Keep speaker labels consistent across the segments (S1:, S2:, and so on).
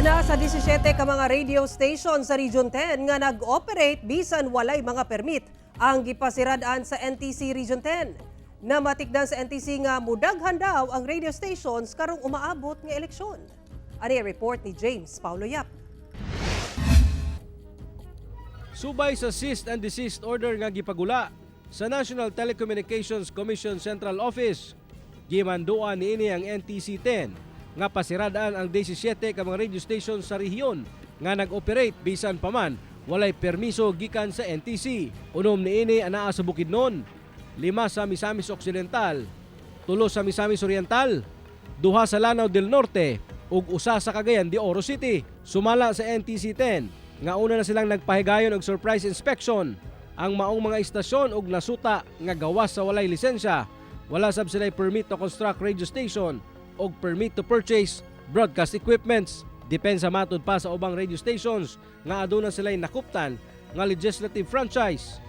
S1: Ana sa 17 ka mga radio station sa Region 10 nga nag-operate bisan walay mga permit ang gipasiradaan sa NTC Region 10. Namatikdan sa NTC nga mudaghan daw ang radio stations karong umaabot nga eleksyon. Ani report ni James Paulo Yap.
S2: Subay sa cease and desist order nga gipagula sa National Telecommunications Commission Central Office, gimanduan niini ang NTC 10 nga pasiradaan ang 17 ka mga radio station sa rehiyon nga nag-operate bisan pa man walay permiso gikan sa NTC. Unom niini anaa sa Bukidnon, 5 sa Misamis Occidental, 3 sa Misamis Oriental, 2 sa Lanao del Norte ug 1 sa Cagayan de Oro City. Sumala sa NTC 10 nga una na silang nagpahigayon og surprise inspection ang maong mga istasyon ug nasuta nga gawas sa walay lisensya, wala sab sila'y permit to construct radio station o permit to purchase broadcast equipments. Depensa matud pa sa ubang radio stations nga aduna sila'y nakuptan nga legislative franchise.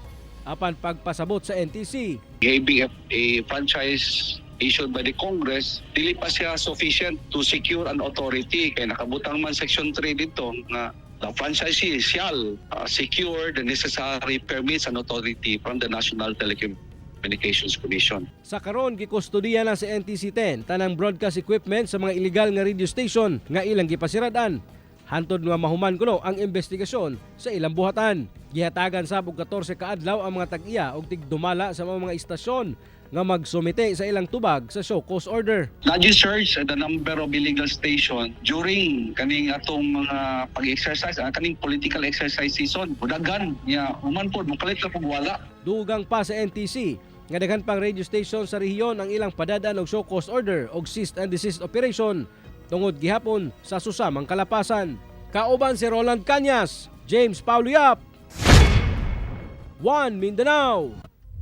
S2: Apan pagpasabot sa NTC,
S3: Giving a franchise issued by the Congress, dili pa siya sufficient to secure an authority. Kaya nakabutang man Section 3 dito nga the franchisee shall secure the necessary permits and authority from the National Telecommunications Commission.
S2: sa karon gikustudiya na sa NTC 10 tanang broadcast equipment sa mga illegal nga radio station nga ilang gipasiradan. Hantod nga mahuman kuno ang investigasyon sa ilang buhatan. Gihatagan sab og 14 ka adlaw ang mga tag-iya og tigdumala sa mga istasyon nga magsumite sa ilang tubag sa show cause order.
S3: Nag-search the number of illegal station during kaning atong mga pag-exercise, kaning political exercise season. Budagan niya, human po, mukalit na pagwala.
S2: Dugang pa sa NTC nga daghan pang radio station sa rehiyon ang ilang padadaan og show cause order og cease and desist operation tungod gihapon sa susamang kalapasan. Kauban si Roland Cañas, James Paulo Yap, One Mindanao.